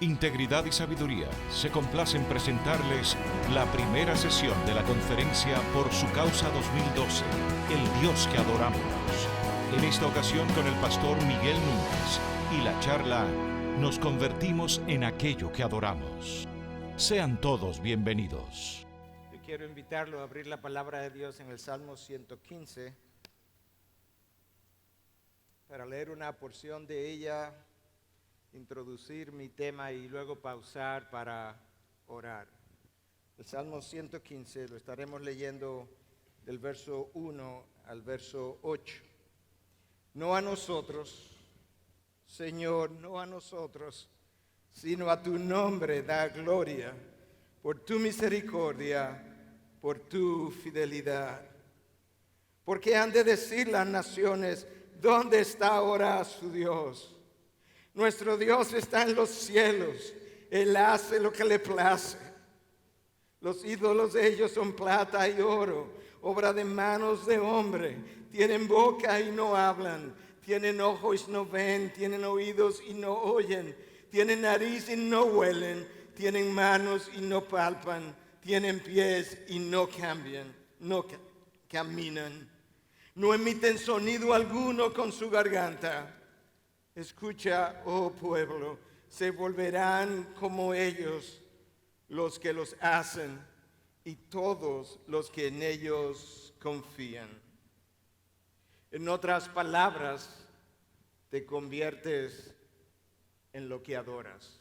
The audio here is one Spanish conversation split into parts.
Integridad y Sabiduría se complace en presentarles la primera sesión de la conferencia Por su Causa 2012, El Dios que adoramos. En esta ocasión con el pastor Miguel Núñez y la charla Nos convertimos en aquello que adoramos. Sean todos bienvenidos. Yo quiero invitarlo a abrir la palabra de Dios en el Salmo 115 para leer una porción de ella, introducir mi tema y luego pausar para orar. El Salmo 115 lo estaremos leyendo del verso 1 al verso 8. No a nosotros, Señor, no a nosotros, sino a tu nombre da gloria, por tu misericordia, por tu fidelidad. Porque han de decir las naciones, ¿dónde está ahora su Dios? Nuestro Dios está en los cielos, Él hace lo que le place. Los ídolos de ellos son plata y oro, obra de manos de hombre. Tienen boca y no hablan, tienen ojos y no ven, tienen oídos y no oyen, tienen nariz y no huelen, tienen manos y no palpan, tienen pies y no caminan. No emiten sonido alguno con su garganta. Escucha, oh pueblo, se volverán como ellos los que los hacen y todos los que en ellos confían. En otras palabras, te conviertes en lo que adoras.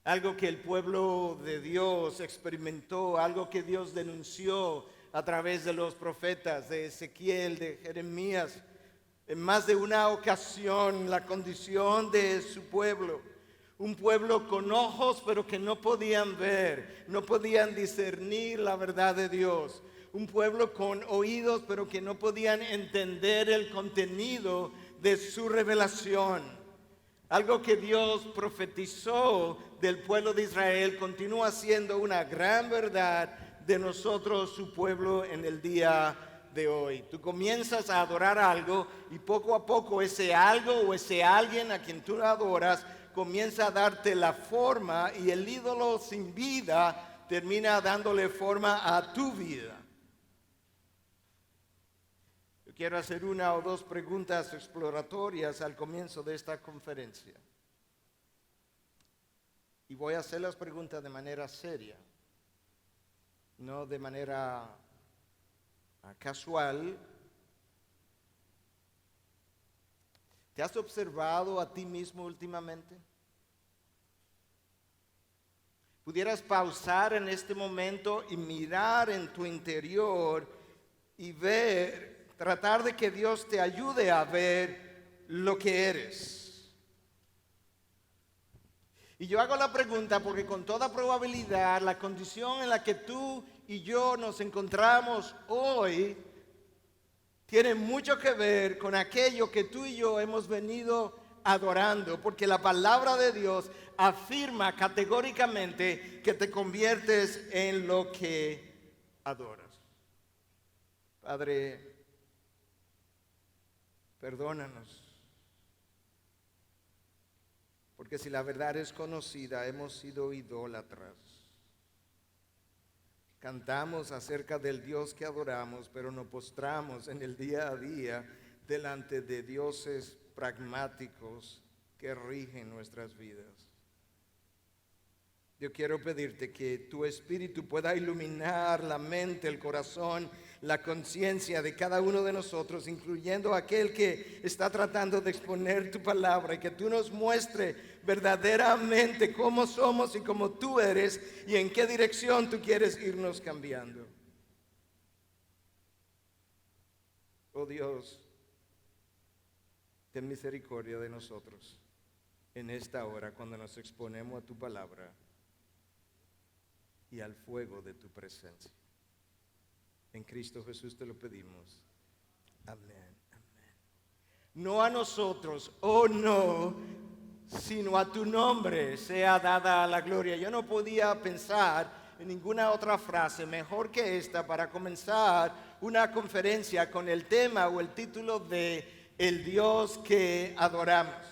Algo que el pueblo de Dios experimentó, algo que Dios denunció a través de los profetas, de Ezequiel, de Jeremías, en más de una ocasión, la condición de su pueblo. Un pueblo con ojos pero que no podían ver, no podían discernir la verdad de Dios. Un pueblo con oídos pero que no podían entender el contenido de su revelación. Algo que Dios profetizó del pueblo de Israel continúa siendo una gran verdad de nosotros, su pueblo, en el día de hoy. Tú comienzas a adorar algo y poco a poco ese algo o ese alguien a quien tú adoras comienza a darte la forma y el ídolo sin vida termina dándole forma a tu vida. Yo quiero hacer una o dos preguntas exploratorias al comienzo de esta conferencia. Y voy a hacer las preguntas de manera seria, no de manera casual. ¿Te has observado a ti mismo últimamente? ¿Pudieras pausar en este momento y mirar en tu interior y ver, tratar de que Dios te ayude a ver lo que eres? Y yo hago la pregunta porque con toda probabilidad la condición en la que tú y yo nos encontramos hoy tiene mucho que ver con aquello que tú y yo hemos venido adorando, porque la palabra de Dios afirma categóricamente que te conviertes en lo que adoras. Padre, perdónanos, porque si la verdad es conocida, hemos sido idólatras. Cantamos acerca del Dios que adoramos, pero nos postramos en el día a día delante de dioses pragmáticos que rigen nuestras vidas. Yo quiero pedirte que tu Espíritu pueda iluminar la mente, el corazón, la conciencia de cada uno de nosotros, incluyendo aquel que está tratando de exponer tu palabra, y que tú nos muestres verdaderamente cómo somos y cómo tú eres y en qué dirección tú quieres irnos cambiando. Oh Dios, ten misericordia de nosotros en esta hora cuando nos exponemos a tu palabra y al fuego de tu presencia. En Cristo Jesús te lo pedimos. Amén, amén. No a nosotros, oh no, sino a tu nombre sea dada la gloria. Yo no podía pensar en ninguna otra frase mejor que esta para comenzar una conferencia con el tema o el título de El Dios que adoramos.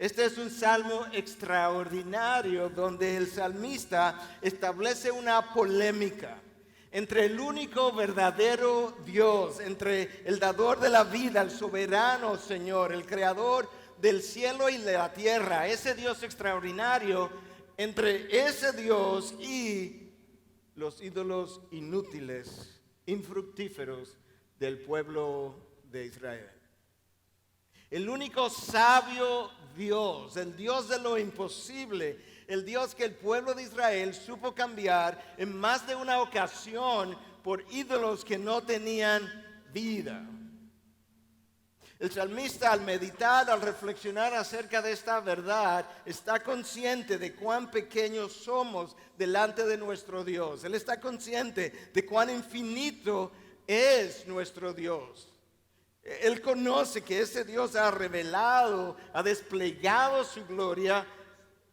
Este es un salmo extraordinario donde el salmista establece una polémica entre el único verdadero Dios, entre el dador de la vida, el soberano Señor, el creador del cielo y de la tierra, ese Dios extraordinario, entre ese Dios y los ídolos inútiles, infructíferos del pueblo de Israel. El único sabio Dios, el Dios de lo imposible, el Dios que el pueblo de Israel supo cambiar en más de una ocasión por ídolos que no tenían vida. El salmista, al meditar, al reflexionar acerca de esta verdad, está consciente de cuán pequeños somos delante de nuestro Dios. Él está consciente de cuán infinito es nuestro Dios. Él conoce que ese Dios ha revelado, ha desplegado su gloria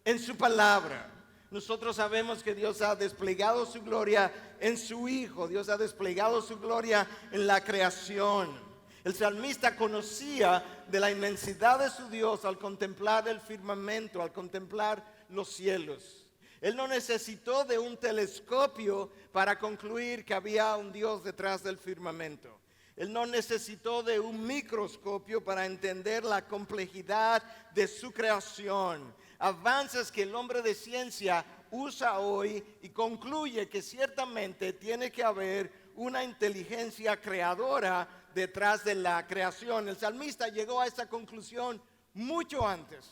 en su palabra. Nosotros sabemos que Dios ha desplegado su gloria en su Hijo. Dios ha desplegado su gloria en la creación. El salmista conocía de la inmensidad de su Dios al contemplar el firmamento, al contemplar los cielos. Él no necesitó de un telescopio para concluir que había un Dios detrás del firmamento. Él no necesitó de un microscopio para entender la complejidad de su creación. Avances que el hombre de ciencia usa hoy y concluye que ciertamente tiene que haber una inteligencia creadora detrás de la creación. El salmista llegó a esa conclusión mucho antes.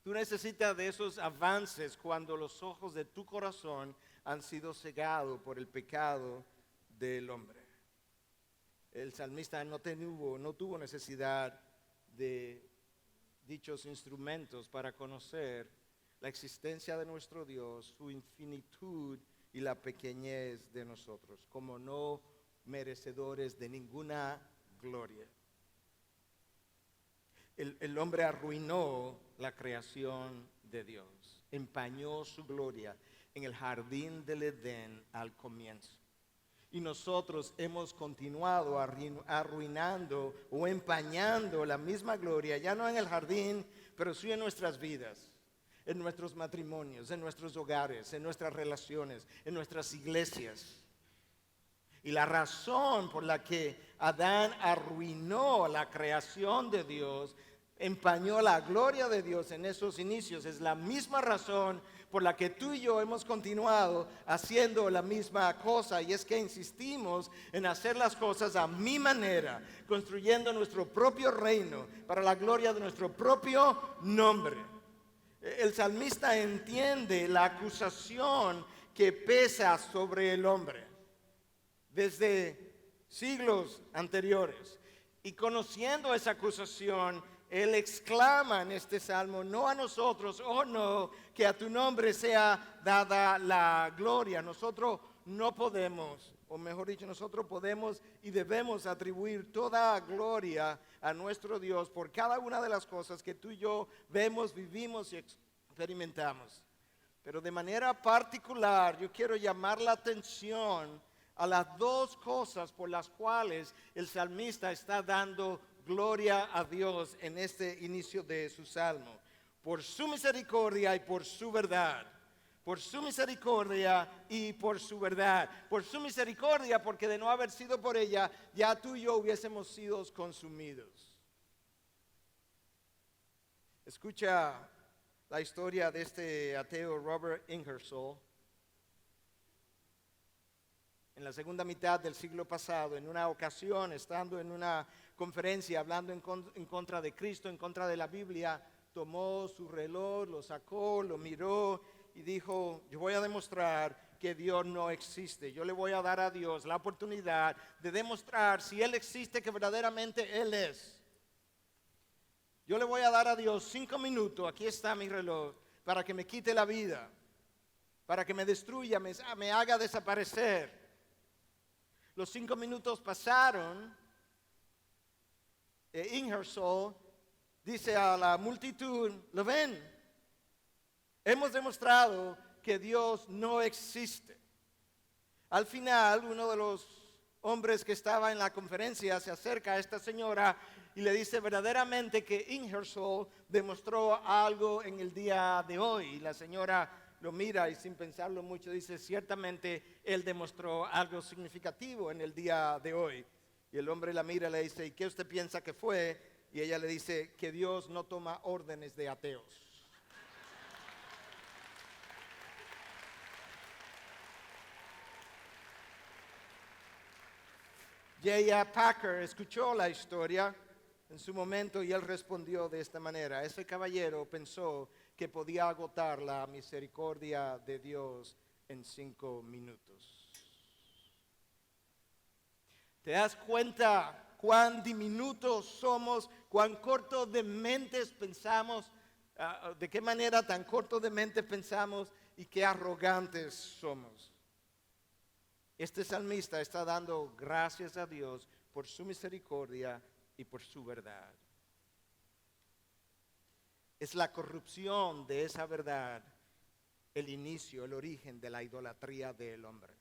Tú necesitas de esos avances cuando los ojos de tu corazón han sido cegados por el pecado del hombre. El salmista no tuvo necesidad de dichos instrumentos para conocer la existencia de nuestro Dios, su infinitud y la pequeñez de nosotros, como no merecedores de ninguna gloria. El hombre arruinó la creación de Dios, empañó su gloria en el jardín del Edén al comienzo. Y nosotros hemos continuado arruinando o empañando la misma gloria, ya no en el jardín, pero sí en nuestras vidas, en nuestros matrimonios, en nuestros hogares, en nuestras relaciones, en nuestras iglesias. Y la razón por la que Adán arruinó la creación de Dios, empañó la gloria de Dios en esos inicios, es la misma razón por la que tú y yo hemos continuado haciendo la misma cosa, y es que insistimos en hacer las cosas a mi manera, construyendo nuestro propio reino para la gloria de nuestro propio nombre. El salmista entiende la acusación que pesa sobre el hombre desde siglos anteriores, y conociendo esa acusación, él exclama en este salmo: no a nosotros, oh no, que a tu nombre sea dada la gloria. Nosotros no podemos, o mejor dicho, nosotros podemos y debemos atribuir toda gloria a nuestro Dios por cada una de las cosas que tú y yo vemos, vivimos y experimentamos. Pero de manera particular yo quiero llamar la atención a las dos cosas por las cuales el salmista está dando gloria a Dios en este inicio de su salmo: por su misericordia y por su verdad. Por su misericordia y por su verdad. Por su misericordia, porque de no haber sido por ella, ya tú y yo hubiésemos sido consumidos. Escucha la historia de este ateo Robert Ingersoll. En la segunda mitad del siglo pasado, en una ocasión, estando en una conferencia hablando en contra de Cristo, en contra de la Biblia, tomó su reloj, lo sacó, lo miró y dijo: yo voy a demostrar que Dios no existe. Yo le voy a dar a Dios la oportunidad de demostrar si Él existe, que verdaderamente Él es. Yo le voy a dar a Dios 5 minutos, aquí está mi reloj, para que me quite la vida, para que me destruya, me haga desaparecer. Los 5 minutos pasaron. Ingersoll dice a la multitud: ¿lo ven? Hemos demostrado que Dios no existe. Al final, uno de los hombres que estaba en la conferencia se acerca a esta señora y le dice verdaderamente que Ingersoll demostró algo en el día de hoy. Y la señora lo mira y sin pensarlo mucho dice, ciertamente él demostró algo significativo en el día de hoy. Y el hombre la mira y le dice, ¿y qué usted piensa que fue? Y ella le dice que Dios no toma órdenes de ateos. J.I. Packer escuchó la historia en su momento y él respondió de esta manera. Ese caballero pensó que podía agotar la misericordia de Dios en 5 minutos. ¿Te das cuenta cuán diminutos somos, cuán cortos de mentes pensamos, de qué manera tan cortos de mente pensamos y qué arrogantes somos? Este salmista está dando gracias a Dios por su misericordia y por su verdad. Es la corrupción de esa verdad el inicio, el origen de la idolatría del hombre.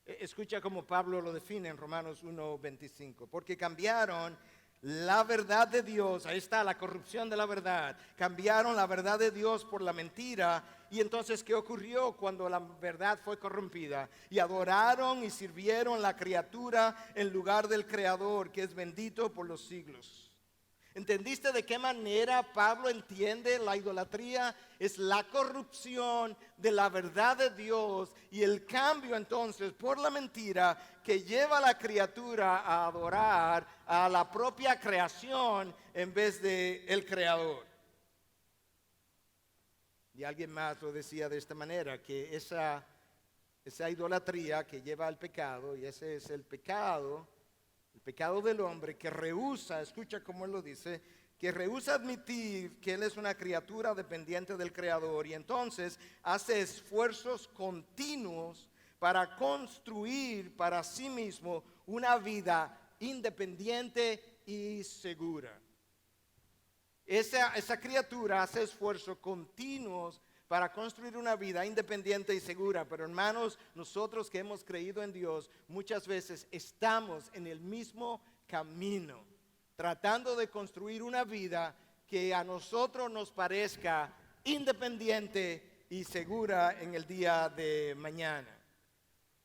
Escucha cómo Pablo lo define en Romanos 1:25. Porque cambiaron la verdad de Dios, ahí está la corrupción de la verdad. Cambiaron la verdad de Dios por la mentira. Y entonces, ¿qué ocurrió cuando la verdad fue corrompida? Y adoraron y sirvieron la criatura en lugar del Creador, que es bendito por los siglos. ¿Entendiste de qué manera Pablo entiende la idolatría? Es la corrupción de la verdad de Dios y el cambio entonces por la mentira que lleva a la criatura a adorar a la propia creación en vez de el Creador. Y alguien más lo decía de esta manera, que esa idolatría que lleva al pecado, y ese es el pecado del hombre que rehúsa, escucha cómo él lo dice, que rehúsa admitir que él es una criatura dependiente del Creador y entonces hace esfuerzos continuos para construir para sí mismo una vida independiente y segura. Esa criatura hace esfuerzos continuos para construir una vida independiente y segura. Pero hermanos, nosotros que hemos creído en Dios, muchas veces estamos en el mismo camino, tratando de construir una vida que a nosotros nos parezca independiente y segura en el día de mañana.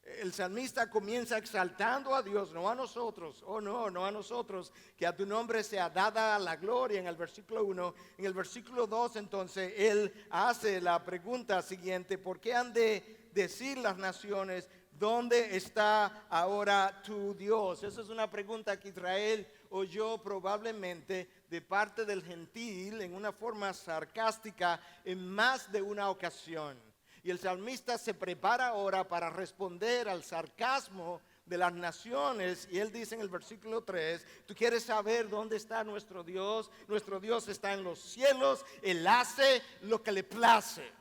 El salmista comienza exaltando a Dios, no a nosotros, no a nosotros, que a tu nombre sea dada la gloria en el versículo 1. En el versículo 2 entonces él hace la pregunta siguiente: ¿por qué han de decir las naciones, ¿dónde está ahora tu Dios? Esa es una pregunta que Israel oyó probablemente de parte del gentil en una forma sarcástica en más de una ocasión. Y el salmista se prepara ahora para responder al sarcasmo de las naciones. Y él dice en el versículo 3, ¿tú quieres saber dónde está nuestro Dios? Nuestro Dios está en los cielos, Él hace lo que le place.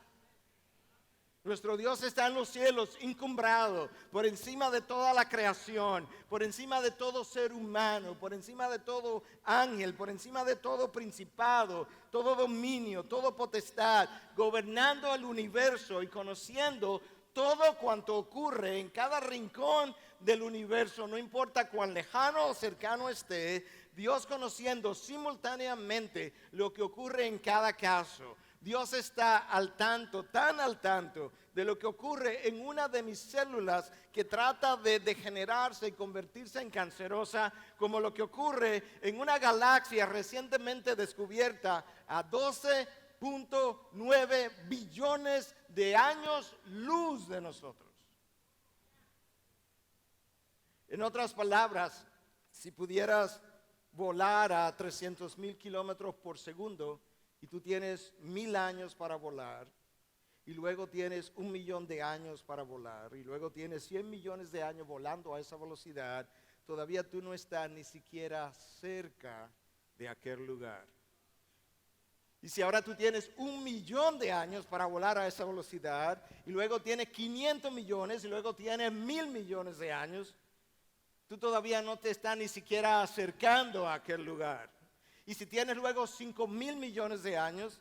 Nuestro Dios está en los cielos, encumbrado, por encima de toda la creación, por encima de todo ser humano, por encima de todo ángel, por encima de todo principado, todo dominio, todo potestad, gobernando el universo y conociendo todo cuanto ocurre en cada rincón del universo, no importa cuán lejano o cercano esté, Dios conociendo simultáneamente lo que ocurre en cada caso. Dios está al tanto, tan al tanto de lo que ocurre en una de mis células que trata de degenerarse y convertirse en cancerosa, como lo que ocurre en una galaxia recientemente descubierta a 12.9 billones de años luz de nosotros. En otras palabras, si pudieras volar a 300,000 kilómetros por segundo, y tú tienes 1,000 años para volar, y luego tienes 1,000,000 de años para volar, y luego tienes 100 millones de años volando a esa velocidad, todavía tú no estás ni siquiera cerca de aquel lugar. Y si ahora tú tienes 1,000,000 de años para volar a esa velocidad, y luego tienes 500 millones, y luego tienes 1,000 millones de años, tú todavía no te estás ni siquiera acercando a aquel lugar. Y si tienes luego 5,000 millones de años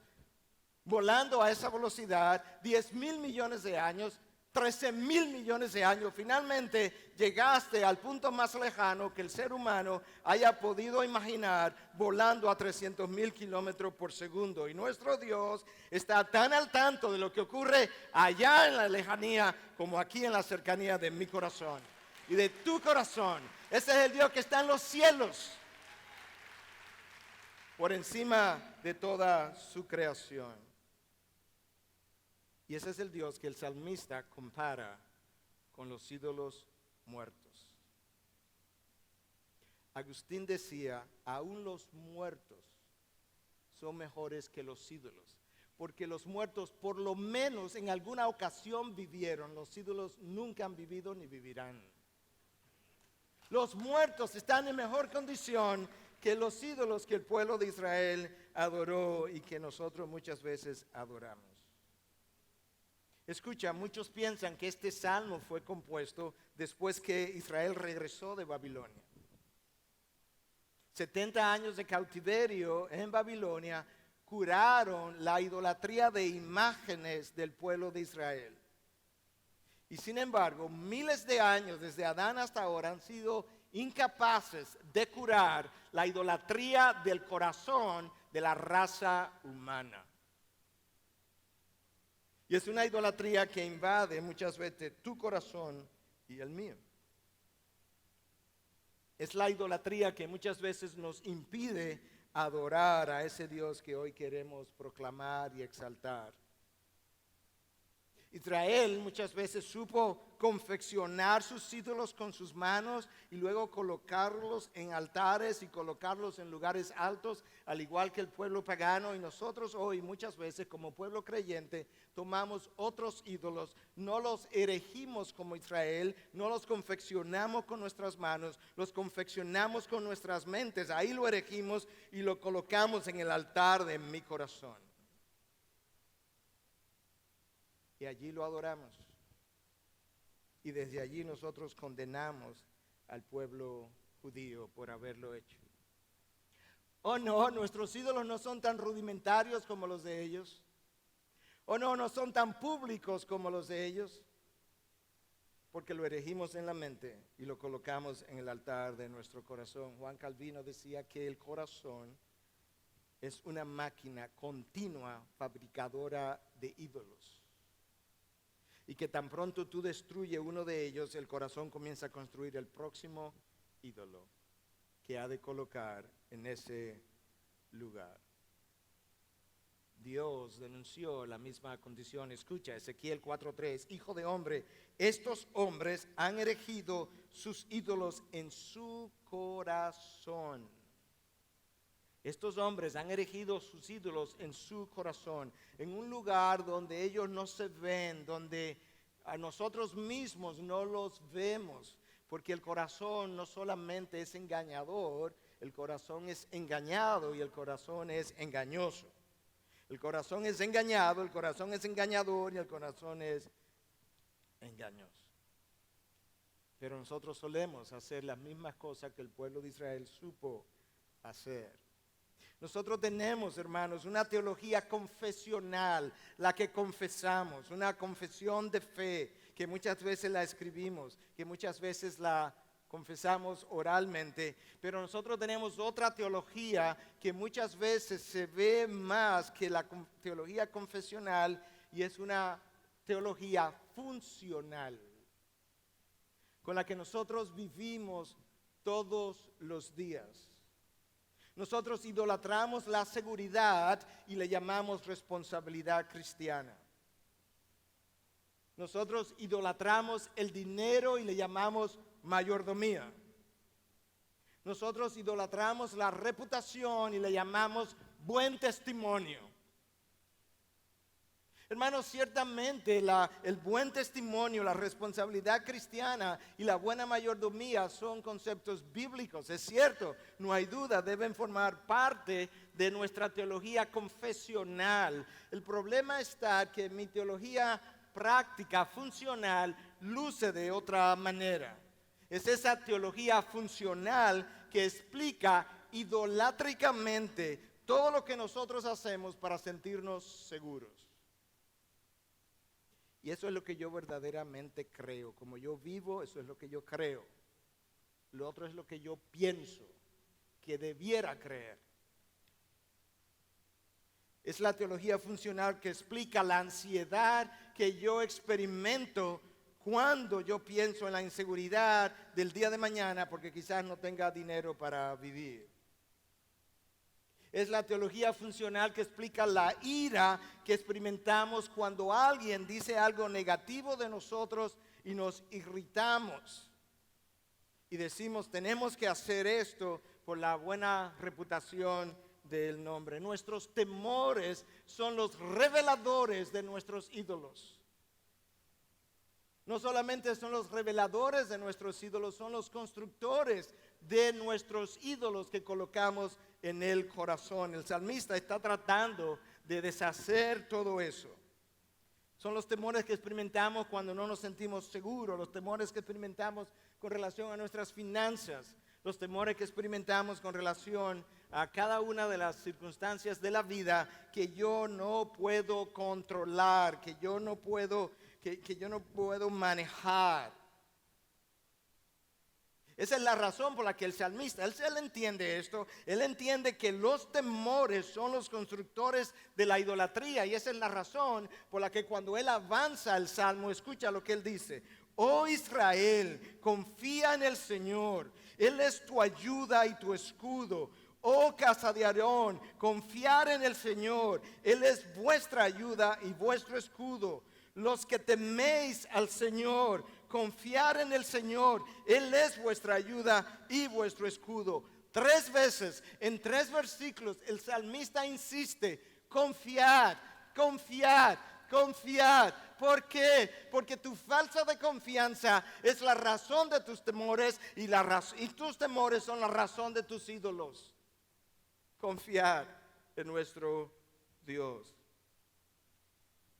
volando a esa velocidad, 10,000 millones de años, 13,000 millones de años, finalmente llegaste al punto más lejano que el ser humano haya podido imaginar, volando a 300,000 kilómetros por segundo. Y nuestro Dios está tan al tanto de lo que ocurre allá en la lejanía como aquí en la cercanía de mi corazón y de tu corazón. Ese es el Dios que está en los cielos, por encima de toda su creación. Y ese es el Dios que el salmista compara con los ídolos muertos. Agustín decía, aún los muertos son mejores que los ídolos, porque los muertos por lo menos en alguna ocasión vivieron, los ídolos nunca han vivido ni vivirán. Los muertos están en mejor condición que los ídolos que el pueblo de Israel adoró y que nosotros muchas veces adoramos. Escucha, muchos piensan que este salmo fue compuesto después que Israel regresó de Babilonia. 70 años de cautiverio en Babilonia curaron la idolatría de imágenes del pueblo de Israel. Y sin embargo, miles de años desde Adán hasta ahora han sido incapaces de curar la idolatría del corazón de la raza humana. Y es una idolatría que invade muchas veces tu corazón y el mío. Es la idolatría que muchas veces nos impide adorar a ese Dios que hoy queremos proclamar y exaltar. Israel muchas veces supo confeccionar sus ídolos con sus manos y luego colocarlos en altares y colocarlos en lugares altos, al igual que el pueblo pagano. Y nosotros hoy muchas veces como pueblo creyente tomamos otros ídolos, no los erigimos como Israel, no los confeccionamos con nuestras manos, los confeccionamos con nuestras mentes. Ahí lo erigimos y lo colocamos en el altar de mi corazón. Y allí lo adoramos. Y desde allí nosotros condenamos al pueblo judío por haberlo hecho. Oh no, nuestros ídolos no son tan rudimentarios como los de ellos. Oh no, no son tan públicos como los de ellos. Porque lo erigimos en la mente y lo colocamos en el altar de nuestro corazón. Juan Calvino decía que el corazón es una máquina continua fabricadora de ídolos. Y que tan pronto tú destruyes uno de ellos, el corazón comienza a construir el próximo ídolo que ha de colocar en ese lugar. Dios denunció la misma condición. Escucha, Ezequiel 4:3, hijo de hombre, estos hombres han erigido sus ídolos en su corazón. Estos hombres han erigido sus ídolos en su corazón, en un lugar donde ellos no se ven, donde a nosotros mismos no los vemos, porque el corazón no solamente es engañador, el corazón es engañado y el corazón es engañoso. El corazón es engañado, el corazón es engañador y el corazón es engañoso. Pero nosotros solemos hacer las mismas cosas que el pueblo de Israel supo hacer. Nosotros tenemos, hermanos, una teología confesional, la que confesamos, una confesión de fe, que muchas veces la escribimos, que muchas veces la confesamos oralmente, pero nosotros tenemos otra teología que muchas veces se ve más que la teología confesional y es una teología funcional, con la que nosotros vivimos todos los días. Nosotros idolatramos la seguridad y le llamamos responsabilidad cristiana. Nosotros idolatramos el dinero y le llamamos mayordomía. Nosotros idolatramos la reputación y le llamamos buen testimonio. Hermanos, ciertamente el buen testimonio, la responsabilidad cristiana y la buena mayordomía son conceptos bíblicos. Es cierto, no hay duda, deben formar parte de nuestra teología confesional. El problema está que mi teología práctica, funcional, luce de otra manera. Es esa teología funcional que explica idolátricamente todo lo que nosotros hacemos para sentirnos seguros. Y eso es lo que yo verdaderamente creo. Como yo vivo, eso es lo que yo creo. Lo otro es lo que yo pienso que debiera creer. Es la teología funcional que explica la ansiedad que yo experimento cuando yo pienso en la inseguridad del día de mañana porque quizás no tenga dinero para vivir. Es la teología funcional que explica la ira que experimentamos cuando alguien dice algo negativo de nosotros y nos irritamos. Y decimos, tenemos que hacer esto por la buena reputación del nombre. Nuestros temores son los reveladores de nuestros ídolos. No solamente son los reveladores de nuestros ídolos, son los constructores de nuestros ídolos que colocamos en el corazón. El salmista está tratando de deshacer todo eso. Son los temores que experimentamos cuando no nos sentimos seguros, los temores que experimentamos con relación a nuestras finanzas, los temores que experimentamos con relación a cada una de las circunstancias de la vida que yo no puedo controlar, que yo no puedo manejar. Esa es la razón por la que el salmista, él entiende esto, él entiende que los temores son los constructores de la idolatría y esa es la razón por la que cuando él avanza el salmo, escucha lo que él dice. Oh Israel, confía en el Señor, Él es tu ayuda y tu escudo. Oh casa de Aarón, confiar en el Señor, Él es vuestra ayuda y vuestro escudo. Los que teméis al Señor, confiar en el Señor, Él es vuestra ayuda y vuestro escudo. 3 veces, en 3 versículos, el salmista insiste, confiar, confiar, confiar. ¿Por qué? Porque tu falta de confianza es la razón de tus temores y tus temores son la razón de tus ídolos. Confiar en nuestro Dios.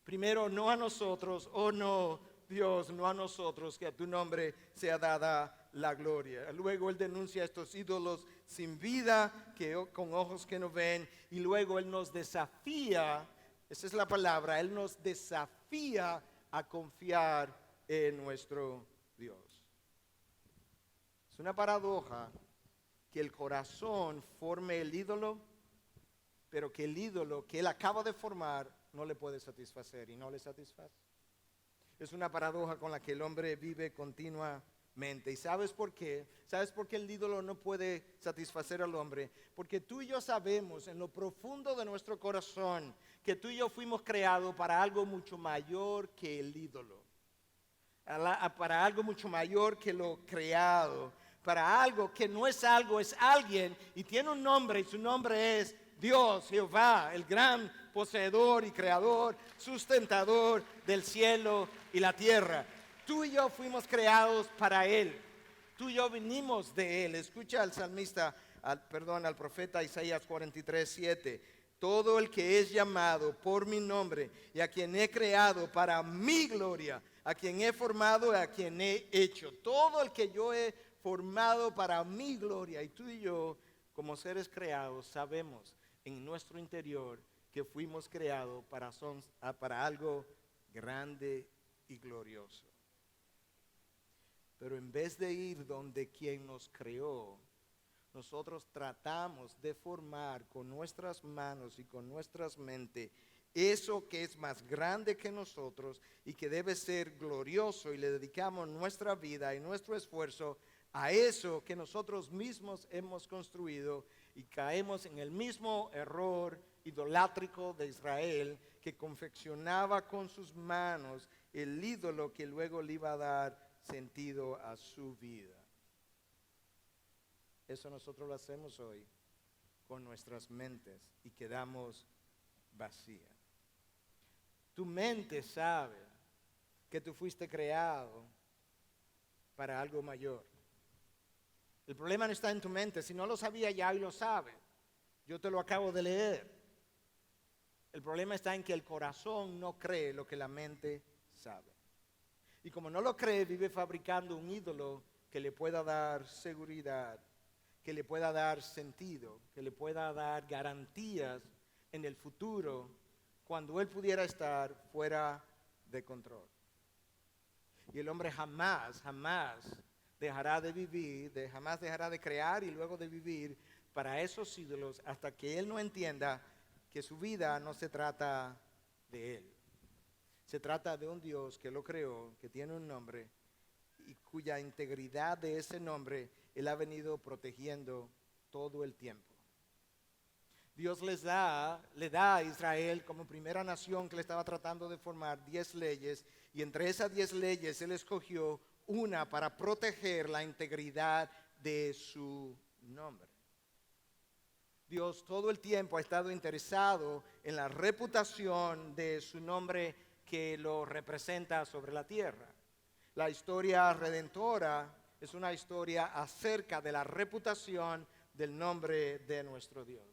Primero, no a nosotros, oh no, Dios, no a nosotros, que a tu nombre sea dada la gloria. Luego él denuncia a estos ídolos sin vida, con ojos que no ven, y luego él nos desafía, esa es la palabra, él nos desafía a confiar en nuestro Dios. Es una paradoja que el corazón forme el ídolo, pero que el ídolo que él acaba de formar no le puede satisfacer y no le satisface. Es una paradoja con la que el hombre vive continuamente. ¿Y sabes por qué? ¿Sabes por qué el ídolo no puede satisfacer al hombre? Porque tú y yo sabemos en lo profundo de nuestro corazón que tú y yo fuimos creados para algo mucho mayor que el ídolo. Para algo mucho mayor que lo creado. Para algo que no es algo, es alguien y tiene un nombre y su nombre es Dios, Jehová, el gran poseedor y creador, sustentador del cielo y la tierra. Tú y yo fuimos creados para Él. Tú y yo vinimos de Él. Escucha al salmista, al profeta Isaías 43:7. Todo el que es llamado por mi nombre y a quien he creado para mi gloria, a quien he formado y a quien he hecho. Todo el que yo he formado para mi gloria. Y tú y yo, como seres creados, sabemos en nuestro interior que fuimos creados para algo grande y glorioso. Pero en vez de ir donde quien nos creó, nosotros tratamos de formar con nuestras manos y con nuestras mentes eso que es más grande que nosotros y que debe ser glorioso, y le dedicamos nuestra vida y nuestro esfuerzo a eso que nosotros mismos hemos construido, y caemos en el mismo error idolátrico de Israel, que confeccionaba con sus manos el ídolo que luego le iba a dar sentido a su vida. Eso nosotros lo hacemos hoy con nuestras mentes y quedamos vacías. Tu mente sabe que tú fuiste creado para algo mayor. El problema no está en tu mente. Si no lo sabía ya, hoy lo sabe. Yo te lo acabo de leer. El problema está en que el corazón no cree lo que la mente sabe. Y como no lo cree, vive fabricando un ídolo que le pueda dar seguridad, que le pueda dar sentido, que le pueda dar garantías en el futuro, cuando él pudiera estar fuera de control. Y el hombre jamás dejará de vivir, jamás dejará de crear y luego de vivir para esos ídolos hasta que él no entienda que su vida no se trata de él. Se trata de un Dios que lo creó, que tiene un nombre y cuya integridad de ese nombre él ha venido protegiendo todo el tiempo. Dios le da a Israel como primera nación que le estaba tratando de formar 10 leyes, y entre esas 10 leyes él escogió una para proteger la integridad de su nombre. Dios todo el tiempo ha estado interesado en la reputación de su nombre que lo representa sobre la tierra. La historia redentora es una historia acerca de la reputación del nombre de nuestro Dios.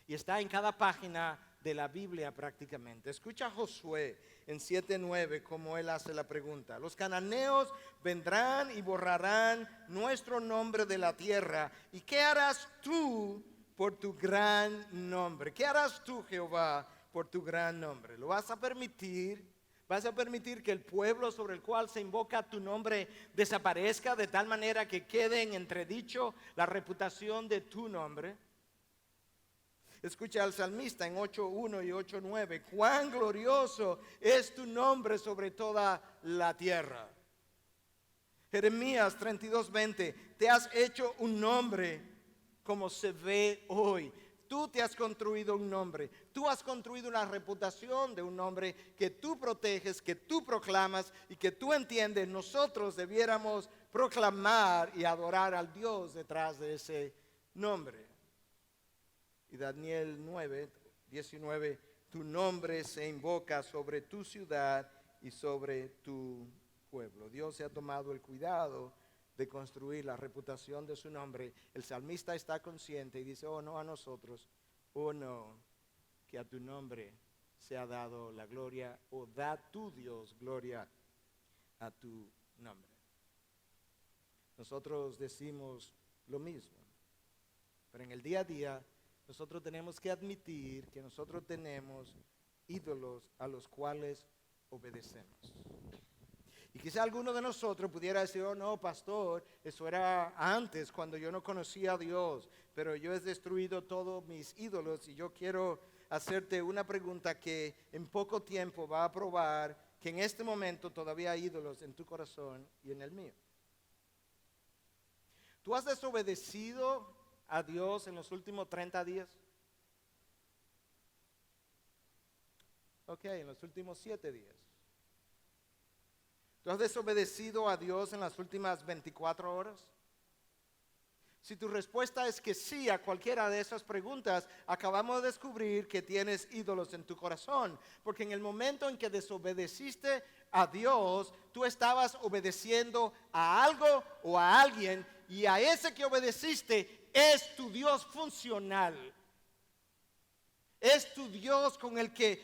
Y está en cada página de la Biblia prácticamente. Escucha a Josué en 7:9 como él hace la pregunta. Los cananeos vendrán y borrarán nuestro nombre de la tierra. ¿Y qué harás tú por tu gran nombre? ¿Qué harás tú, Jehová, por tu gran nombre? ¿Lo vas a permitir? ¿Vas a permitir que el pueblo sobre el cual se invoca tu nombre desaparezca de tal manera que quede en entredicho la reputación de tu nombre? Escucha al salmista en 8:1 y 8:9. Cuán glorioso es tu nombre sobre toda la tierra. Jeremías 32:20. Te has hecho un nombre como se ve hoy. Tú te has construido un nombre. Tú has construido una reputación de un nombre que tú proteges, que tú proclamas y que tú entiendes. Nosotros debiéramos proclamar y adorar al Dios detrás de ese nombre. Y Daniel 9:19, tu nombre se invoca sobre tu ciudad y sobre tu pueblo. Dios se ha tomado el cuidado de construir la reputación de su nombre. El salmista está consciente y dice, oh no a nosotros, oh no, que a tu nombre se ha dado la gloria, o da tu Dios gloria a tu nombre. Nosotros decimos lo mismo, pero en el día a día nosotros tenemos que admitir que nosotros tenemos ídolos a los cuales obedecemos. Y quizá alguno de nosotros pudiera decir, oh no, pastor, eso era antes cuando yo no conocía a Dios, pero yo he destruido todos mis ídolos y yo quiero hacerte una pregunta que en poco tiempo va a probar que en este momento todavía hay ídolos en tu corazón y en el mío. ¿Tú has desobedecido a Dios en los últimos 30 días? Ok, en los últimos 7 días. ¿Tú has desobedecido a Dios en las últimas 24 horas? Si tu respuesta es que sí a cualquiera de esas preguntas, acabamos de descubrir que tienes ídolos en tu corazón. Porque en el momento en que desobedeciste a Dios, tú estabas obedeciendo a algo o a alguien, y a ese que obedeciste es tu Dios funcional. Es tu Dios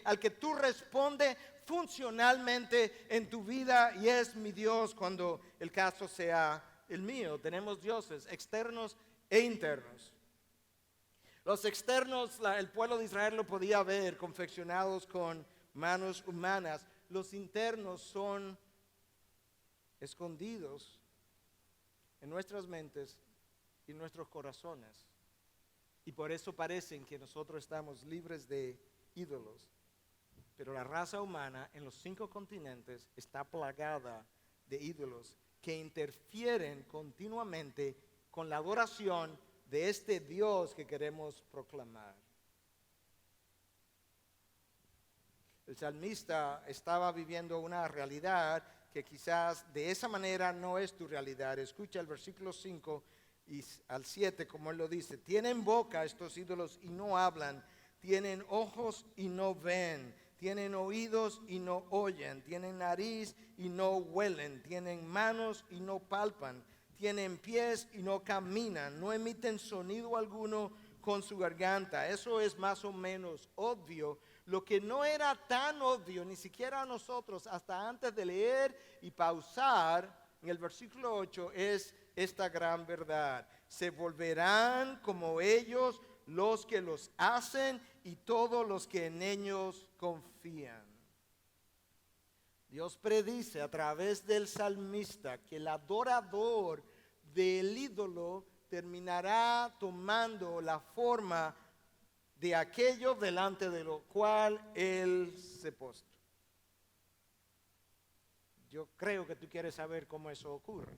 al que tú respondes funcionalmente en tu vida, y es mi Dios cuando el caso sea el mío. Tenemos dioses externos e internos. Los externos, el pueblo de Israel lo podía ver, confeccionados con manos humanas. Los internos son escondidos en nuestras mentes y nuestros corazones. Y por eso parecen que nosotros estamos libres de ídolos. Pero la raza humana en los 5 continentes está plagada de ídolos que interfieren continuamente con la adoración de este Dios que queremos proclamar. El salmista estaba viviendo una realidad que quizás de esa manera no es tu realidad. Escucha el versículo 5 y al 7 como él lo dice. Tienen boca estos ídolos y no hablan, tienen ojos y no ven, tienen oídos y no oyen, tienen nariz y no huelen, tienen manos y no palpan, tienen pies y no caminan, no emiten sonido alguno con su garganta. Eso es más o menos obvio. Lo que no era tan obvio, ni siquiera a nosotros, hasta antes de leer y pausar, en el versículo 8, es esta gran verdad. Se volverán como ellos los que los hacen y todos los que en ellos confían. Dios predice a través del salmista que el adorador del ídolo terminará tomando la forma de aquello delante de lo cual él se postra. Yo creo que tú quieres saber cómo eso ocurre.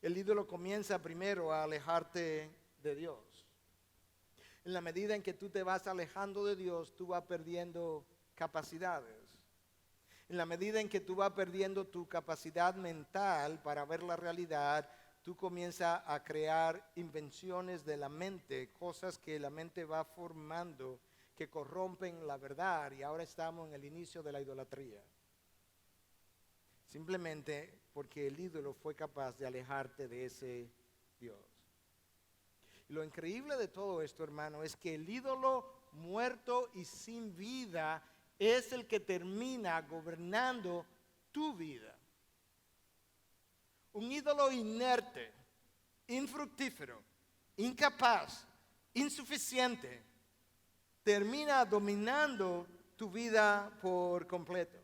El ídolo comienza primero a alejarte de Dios. En la medida en que tú te vas alejando de Dios, tú vas perdiendo capacidades. En la medida en que tú vas perdiendo tu capacidad mental para ver la realidad, tú comienzas a crear invenciones de la mente, cosas que la mente va formando, que corrompen la verdad, y ahora estamos en el inicio de la idolatría. Simplemente porque el ídolo fue capaz de alejarte de ese Dios. Y lo increíble de todo esto, hermano, es que el ídolo muerto y sin vida es el que termina gobernando tu vida. Un ídolo inerte, infructífero, incapaz, insuficiente, termina dominando tu vida por completo.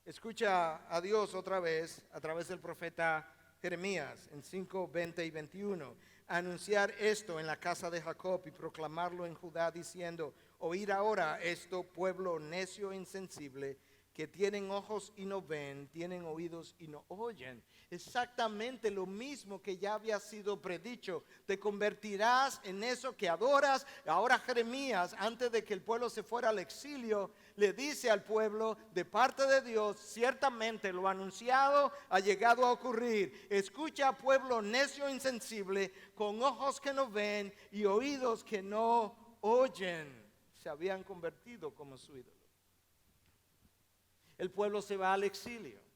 Escucha a Dios otra vez a través del profeta Jeremías en 5, 20 y 21. Anunciar esto en la casa de Jacob y proclamarlo en Judá diciendo: oír ahora esto, pueblo necio e insensible, que tienen ojos y no ven, tienen oídos y no oyen. Exactamente lo mismo que ya había sido predicho. Te convertirás en eso que adoras. Ahora Jeremías, antes de que el pueblo se fuera al exilio, le dice al pueblo de parte de Dios: ciertamente lo anunciado ha llegado a ocurrir. Escucha, pueblo necio e insensible, con ojos que no ven y oídos que no oyen. Se habían convertido como su ídolo. El pueblo se va al exilio.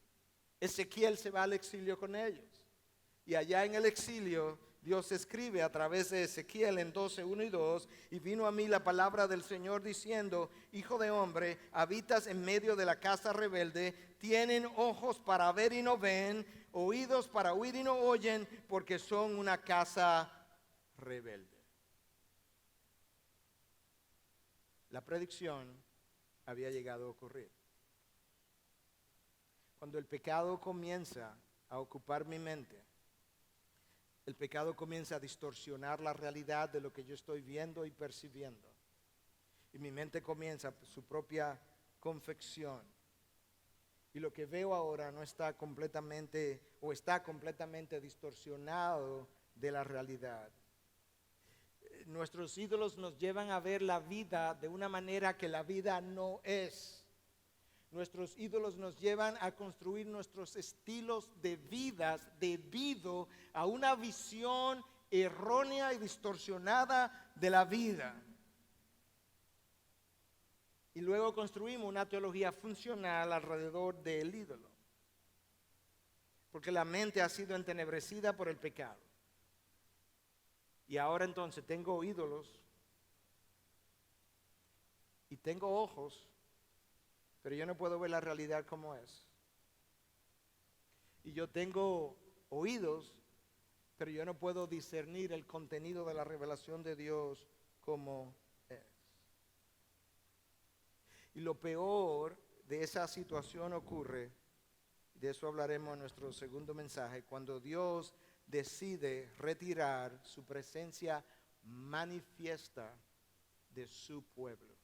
Ezequiel se va al exilio con ellos. Y allá en el exilio, Dios escribe a través de Ezequiel en 12, 1 y 2: y vino a mí la palabra del Señor diciendo: hijo de hombre, habitas en medio de la casa rebelde, tienen ojos para ver y no ven, oídos para oír y no oyen, porque son una casa rebelde. La predicción había llegado a ocurrir. Cuando el pecado comienza a ocupar mi mente, el pecado comienza a distorsionar la realidad de lo que yo estoy viendo y percibiendo. Y mi mente comienza su propia confección. Y lo que veo ahora no está completamente o está completamente distorsionado de la realidad. Nuestros ídolos nos llevan a ver la vida de una manera que la vida no es. Nuestros ídolos nos llevan a construir nuestros estilos de vidas debido a una visión errónea y distorsionada de la vida. Y luego construimos una teología funcional alrededor del ídolo. Porque la mente ha sido entenebrecida por el pecado. Y ahora entonces tengo ídolos y tengo ojos, pero yo no puedo ver la realidad como es. Y yo tengo oídos, pero yo no puedo discernir el contenido de la revelación de Dios como es. Y lo peor de esa situación ocurre, de eso hablaremos en nuestro segundo mensaje, cuando Dios decide retirar su presencia manifiesta de su pueblo.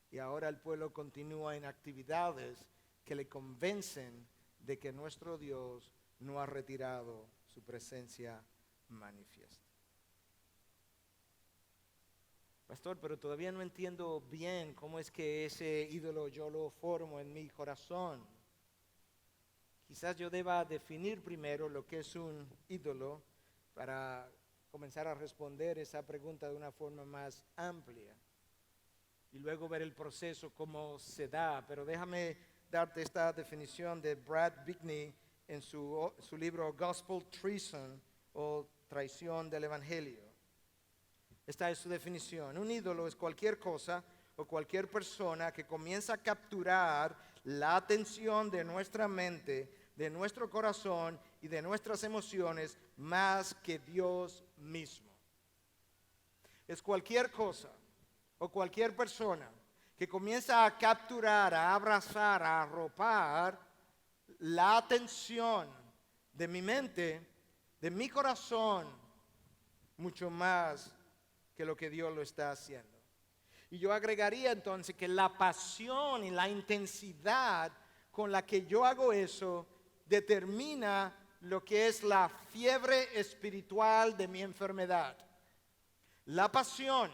Y ahora el pueblo continúa en actividades que le convencen de que nuestro Dios no ha retirado su presencia manifiesta. Pastor, pero todavía no entiendo bien cómo es que ese ídolo yo lo formo en mi corazón. Quizás yo deba definir primero lo que es un ídolo para comenzar a responder esa pregunta de una forma más amplia. Y luego ver el proceso, cómo se da. Pero déjame darte esta definición de Brad Bickney en su libro Gospel Treason, o Traición del Evangelio. Esta es su definición. Un ídolo es cualquier cosa o cualquier persona que comienza a capturar la atención de nuestra mente, de nuestro corazón y de nuestras emociones más que Dios mismo. Es cualquier cosa o cualquier persona que comienza a capturar, a abrazar, a arropar la atención de mi mente, de mi corazón, mucho más que lo que Dios lo está haciendo. Y yo agregaría entonces que la pasión y la intensidad con la que yo hago eso determina lo que es la fiebre espiritual de mi enfermedad. La pasión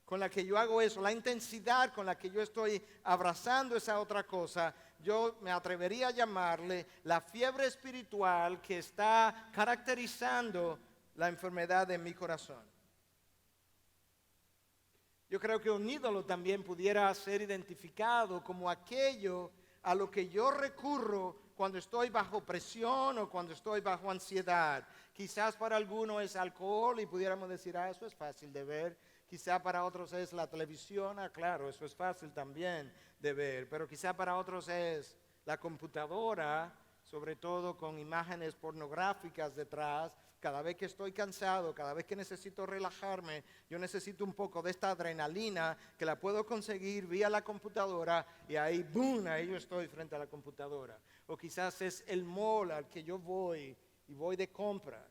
con la que yo hago eso, la intensidad con la que yo estoy abrazando esa otra cosa, yo me atrevería a llamarle la fiebre espiritual que está caracterizando la enfermedad de mi corazón. Yo creo que un ídolo también pudiera ser identificado como aquello a lo que yo recurro cuando estoy bajo presión o cuando estoy bajo ansiedad. Quizás para algunos es alcohol y pudiéramos decir, eso es fácil de ver. Quizá para otros es la televisión, claro, eso es fácil también de ver. Pero quizá para otros es la computadora, sobre todo con imágenes pornográficas detrás. Cada vez que estoy cansado, cada vez que necesito relajarme, yo necesito un poco de esta adrenalina que la puedo conseguir vía la computadora y ahí, ¡boom!, ahí yo estoy frente a la computadora. O quizás es el mall al que yo voy y voy de compra.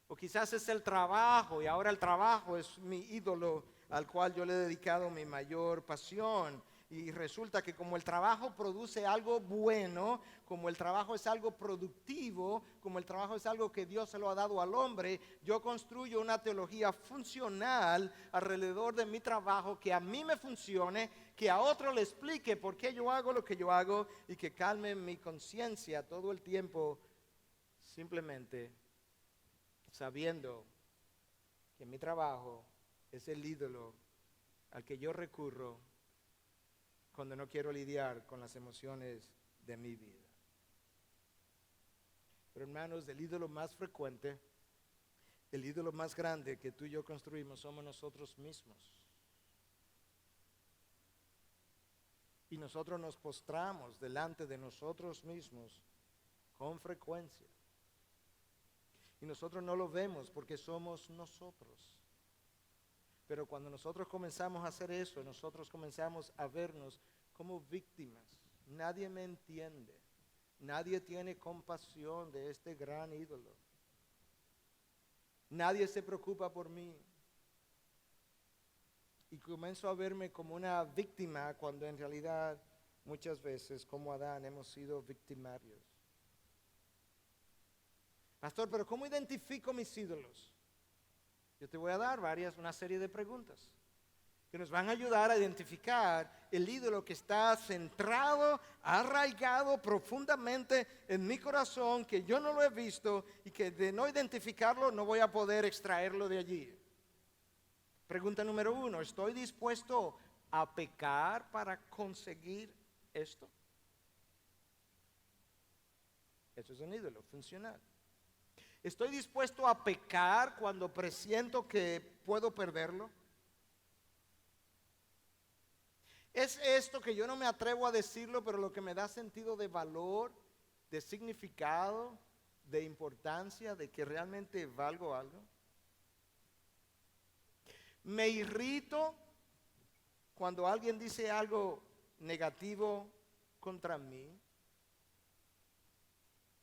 O quizás es el trabajo y ahora el trabajo es mi ídolo al cual yo le he dedicado mi mayor pasión. Y resulta que como el trabajo produce algo bueno, como el trabajo es algo productivo, como el trabajo es algo que Dios se lo ha dado al hombre, yo construyo una teología funcional alrededor de mi trabajo que a mí me funcione, que a otro le explique por qué yo hago lo que yo hago y que calme mi conciencia todo el tiempo, simplemente sabiendo que mi trabajo es el ídolo al que yo recurro cuando no quiero lidiar con las emociones de mi vida. Pero hermanos, el ídolo más frecuente, el ídolo más grande que tú y yo construimos somos nosotros mismos. Y nosotros nos postramos delante de nosotros mismos con frecuencia. Y nosotros no lo vemos porque somos nosotros. Pero cuando nosotros comenzamos a hacer eso, nosotros comenzamos a vernos como víctimas. Nadie me entiende. Nadie tiene compasión de este gran ídolo. Nadie se preocupa por mí. Y comienzo a verme como una víctima cuando en realidad muchas veces, como Adán, hemos sido victimarios. Pastor, pero ¿cómo identifico mis ídolos? Yo te voy a dar una serie de preguntas que nos van a ayudar a identificar el ídolo que está centrado, arraigado profundamente en mi corazón, que yo no lo he visto y que de no identificarlo no voy a poder extraerlo de allí. Pregunta número 1, ¿estoy dispuesto a pecar para conseguir esto? Eso es un ídolo funcional. ¿Estoy dispuesto a pecar cuando presiento que puedo perderlo? ¿Es esto que yo no me atrevo a decirlo, pero lo que me da sentido de valor, de significado, de importancia, de que realmente valgo algo? ¿Me irrito cuando alguien dice algo negativo contra mí?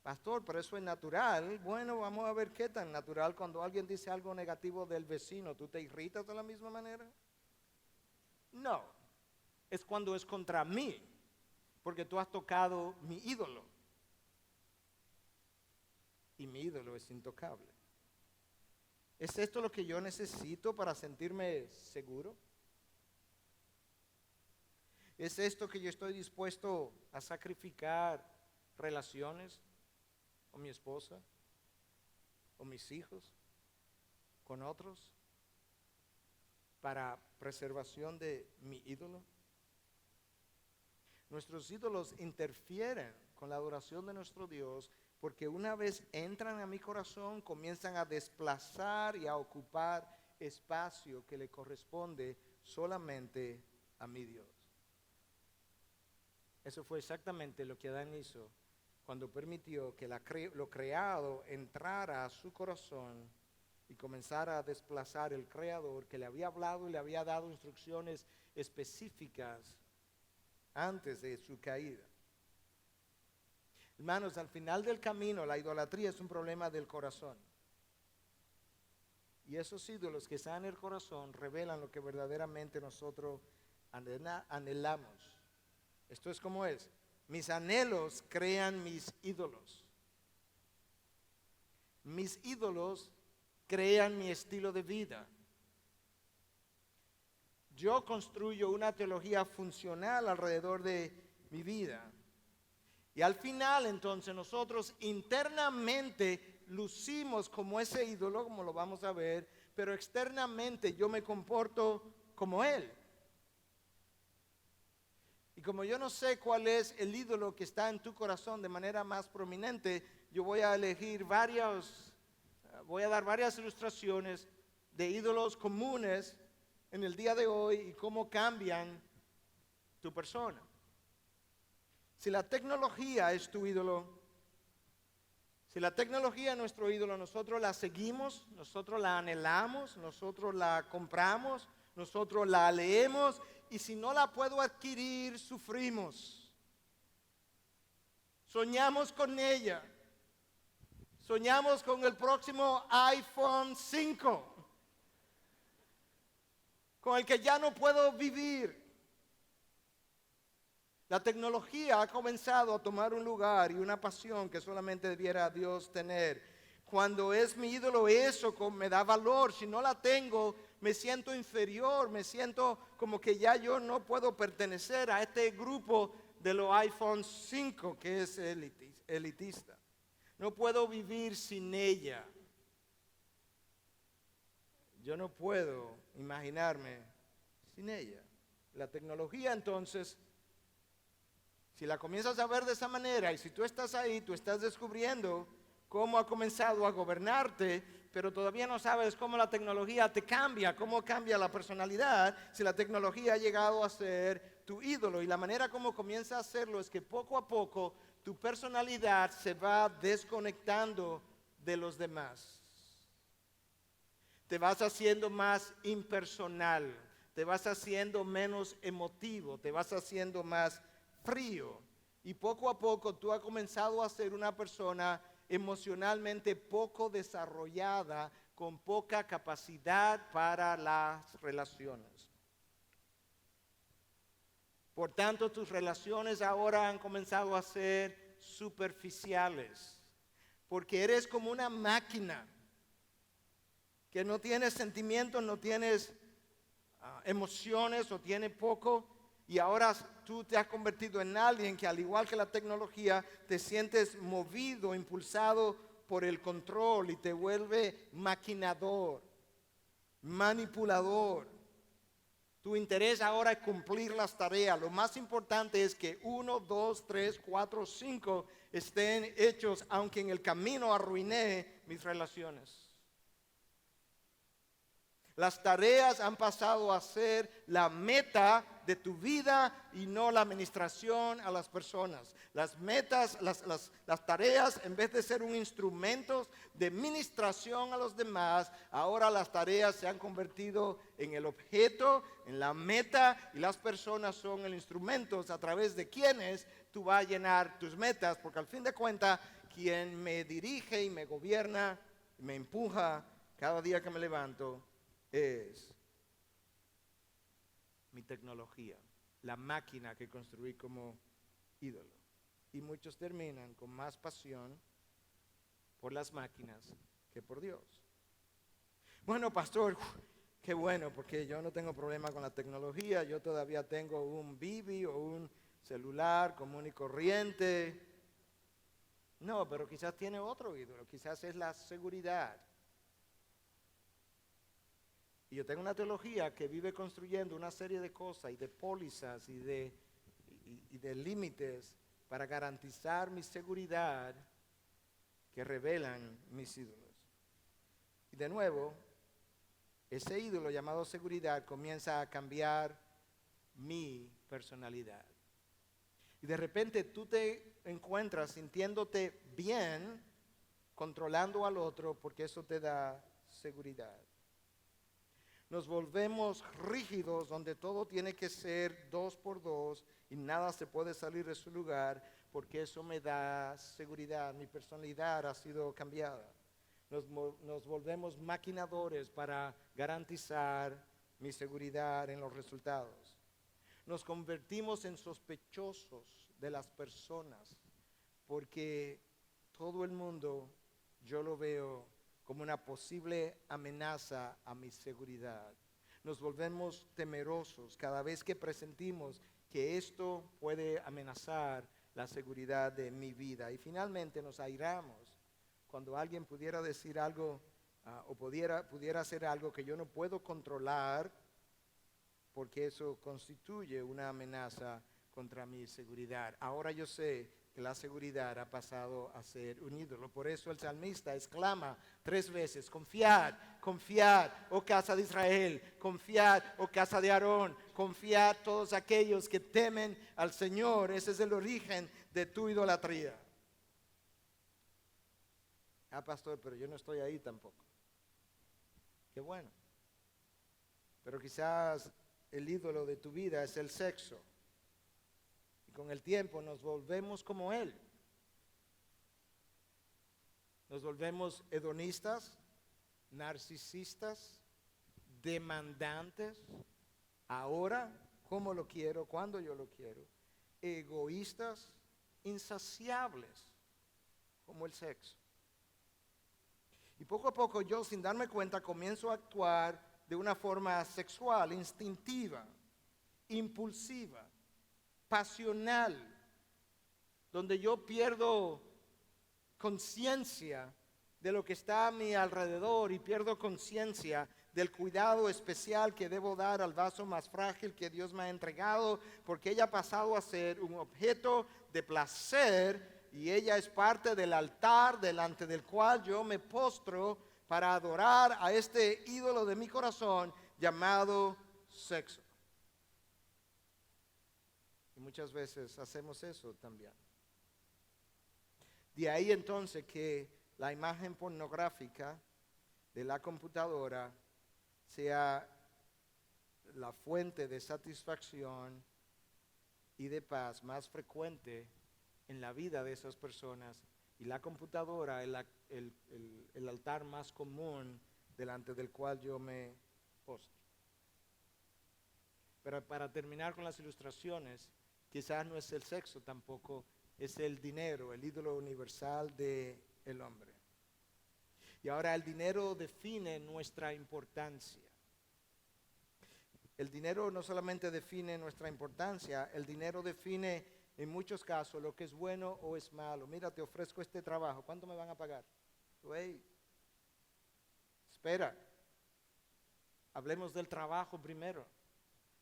Pastor, pero eso es natural. Bueno, vamos a ver qué tan natural cuando alguien dice algo negativo del vecino. ¿Tú te irritas de la misma manera? No, es cuando es contra mí, porque tú has tocado mi ídolo. Y mi ídolo es intocable. ¿Es esto lo que yo necesito para sentirme seguro? ¿Es esto que yo estoy dispuesto a sacrificar relaciones? ¿O mi esposa? ¿O mis hijos? ¿Con otros? ¿Para preservación de mi ídolo? Nuestros ídolos interfieren con la adoración de nuestro Dios porque una vez entran a mi corazón comienzan a desplazar y a ocupar espacio que le corresponde solamente a mi Dios. Eso fue exactamente lo que Adán hizo cuando permitió que lo creado entrara a su corazón y comenzara a desplazar el Creador que le había hablado y le había dado instrucciones específicas antes de su caída. Hermanos, al final del camino, la idolatría es un problema del corazón. Y esos ídolos que están en el corazón revelan lo que verdaderamente nosotros anhelamos. Esto es como es. Mis anhelos crean mis ídolos. Mis ídolos crean mi estilo de vida. Yo construyo una teología funcional alrededor de mi vida. Y al final, entonces, nosotros internamente lucimos como ese ídolo, como lo vamos a ver, pero externamente yo me comporto como él. Y como yo no sé cuál es el ídolo que está en tu corazón de manera más prominente, yo voy a elegir voy a dar varias ilustraciones de ídolos comunes en el día de hoy y cómo cambian tu persona. Si la tecnología es tu ídolo, si la tecnología es nuestro ídolo, nosotros la seguimos, nosotros la anhelamos, nosotros la compramos, nosotros la leemos y si no la puedo adquirir, sufrimos. Soñamos con ella. Soñamos con el próximo iPhone 5, con el que ya no puedo vivir. La tecnología ha comenzado a tomar un lugar y una pasión que solamente debiera Dios tener. Cuando es mi ídolo, eso me da valor. Si no la tengo, me siento inferior, me siento como que ya yo no puedo pertenecer a este grupo de los iPhone 5 que es elitista. No puedo vivir sin ella. Yo no puedo imaginarme sin ella. La tecnología entonces, si la comienzas a ver de esa manera y si tú estás ahí, tú estás descubriendo cómo ha comenzado a gobernarte, pero todavía no sabes cómo la tecnología te cambia, cómo cambia la personalidad, si la tecnología ha llegado a ser tu ídolo. Y la manera como comienza a hacerlo es que poco a poco tu personalidad se va desconectando de los demás. Te vas haciendo más impersonal, te vas haciendo menos emotivo, te vas haciendo más frío. Y poco a poco tú has comenzado a ser una persona emocionalmente poco desarrollada, con poca capacidad para las relaciones. Por tanto, tus relaciones ahora han comenzado a ser superficiales, porque eres como una máquina que no tienes sentimientos, no tienes emociones o tiene poco, y ahora tú te has convertido en alguien que, al igual que la tecnología, te sientes movido, impulsado por el control y te vuelve maquinador, manipulador. Tu interés ahora es cumplir las tareas. Lo más importante es que 1, 2, 3, 4, 5 estén hechos, aunque en el camino arruiné mis relaciones. Las tareas han pasado a ser la meta de tu vida y no la administración a las personas. Las metas, las tareas, en vez de ser un instrumento de ministración a los demás, ahora las tareas se han convertido en el objeto, en la meta, y las personas son el instrumento a través de quienes tú vas a llenar tus metas, porque al fin de cuentas, quien me dirige y me gobierna, me empuja cada día que me levanto, es mi tecnología, la máquina que construí como ídolo. Y muchos terminan con más pasión por las máquinas que por Dios. Bueno, pastor, qué bueno, porque yo no tengo problema con la tecnología. Yo todavía tengo un BB o un celular común y corriente. No, pero quizás tiene otro ídolo, quizás es la seguridad. Y yo tengo una teología que vive construyendo una serie de cosas y de pólizas y de límites para garantizar mi seguridad que revelan mis ídolos. Y de nuevo, ese ídolo llamado seguridad comienza a cambiar mi personalidad. Y de repente tú te encuentras sintiéndote bien, controlando al otro, porque eso te da seguridad. Nos volvemos rígidos donde todo tiene que ser 2 por 2 y nada se puede salir de su lugar porque eso me da seguridad. Mi personalidad ha sido cambiada. Nos volvemos maquinadores para garantizar mi seguridad en los resultados. Nos convertimos en sospechosos de las personas porque todo el mundo yo lo veo como una posible amenaza a mi seguridad. Nos volvemos temerosos cada vez que presentimos que esto puede amenazar la seguridad de mi vida. Y finalmente nos airamos cuando alguien pudiera decir algo o pudiera hacer algo que yo no puedo controlar porque eso constituye una amenaza contra mi seguridad. Ahora yo sé que la seguridad ha pasado a ser un ídolo. Por eso el salmista exclama 3 veces, confiad, confiad, oh casa de Israel, confiad, oh casa de Aarón, confiad todos aquellos que temen al Señor. Ese es el origen de tu idolatría. Ah, pastor, pero yo no estoy ahí tampoco. Qué bueno. Pero quizás el ídolo de tu vida es el sexo. Y con el tiempo nos volvemos como él. Nos volvemos hedonistas, narcisistas, demandantes. Ahora, cómo lo quiero, cuándo yo lo quiero. Egoístas, insaciables, como el sexo. Y poco a poco yo, sin darme cuenta, comienzo a actuar de una forma sexual, instintiva, impulsiva, pasional, donde yo pierdo conciencia de lo que está a mi alrededor y pierdo conciencia del cuidado especial que debo dar al vaso más frágil que Dios me ha entregado, porque ella ha pasado a ser un objeto de placer y ella es parte del altar delante del cual yo me postro para adorar a este ídolo de mi corazón llamado sexo. Y muchas veces hacemos eso también. De ahí entonces que la imagen pornográfica de la computadora sea la fuente de satisfacción y de paz más frecuente en la vida de esas personas, y la computadora el altar más común delante del cual yo me postro. Pero para terminar con las ilustraciones, quizás no es el sexo tampoco, es el dinero, el ídolo universal del hombre. Y ahora el dinero define nuestra importancia. El dinero no solamente define nuestra importancia, el dinero define en muchos casos lo que es bueno o es malo. Mira, te ofrezco este trabajo, ¿cuánto me van a pagar? Hey, espera, hablemos del trabajo primero.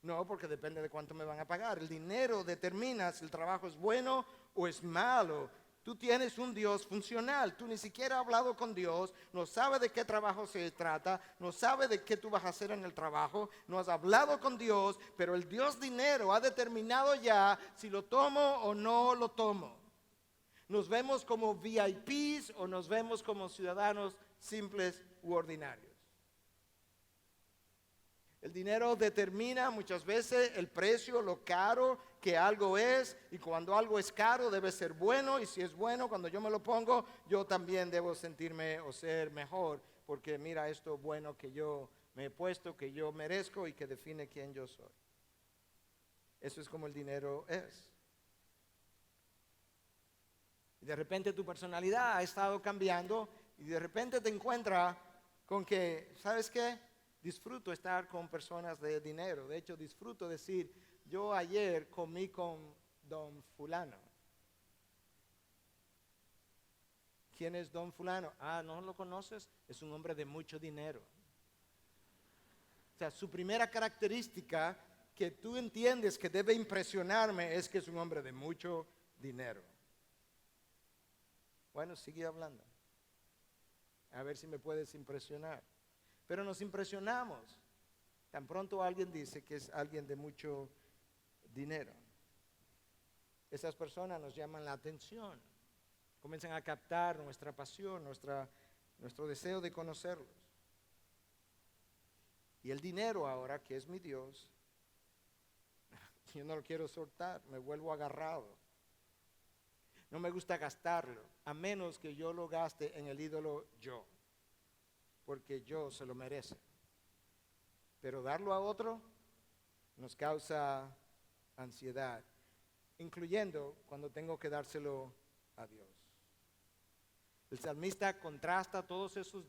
No, porque depende de cuánto me van a pagar. El dinero determina si el trabajo es bueno o es malo. Tú tienes un Dios funcional, tú ni siquiera has hablado con Dios, no sabes de qué trabajo se trata, no sabes de qué tú vas a hacer en el trabajo, no has hablado con Dios, pero el Dios dinero ha determinado ya si lo tomo o no lo tomo. Nos vemos como VIPs o nos vemos como ciudadanos simples u ordinarios. El dinero determina muchas veces el precio, lo caro que algo es, y cuando algo es caro debe ser bueno, y si es bueno, cuando yo me lo pongo, yo también debo sentirme o ser mejor, porque mira esto bueno que yo me he puesto, que yo merezco y que define quién yo soy. Eso es como el dinero es. Y de repente tu personalidad ha estado cambiando y de repente te encuentras con que, ¿sabes qué? Disfruto estar con personas de dinero. De hecho, disfruto decir, yo ayer comí con don fulano. ¿Quién es don fulano? Ah, ¿no lo conoces? Es un hombre de mucho dinero. O sea, su primera característica que tú entiendes que debe impresionarme es que es un hombre de mucho dinero. Bueno, sigue hablando. A ver si me puedes impresionar. Pero nos impresionamos. Tan pronto alguien dice que es alguien de mucho dinero. Esas personas nos llaman la atención. Comienzan a captar nuestra pasión, nuestro deseo de conocerlos. Y el dinero ahora, que es mi Dios, yo no lo quiero soltar, me vuelvo agarrado. No me gusta gastarlo, a menos que yo lo gaste en el ídolo yo, porque yo se lo merece. Pero darlo a otro nos causa ansiedad, incluyendo cuando tengo que dárselo a Dios. El salmista contrasta todos esos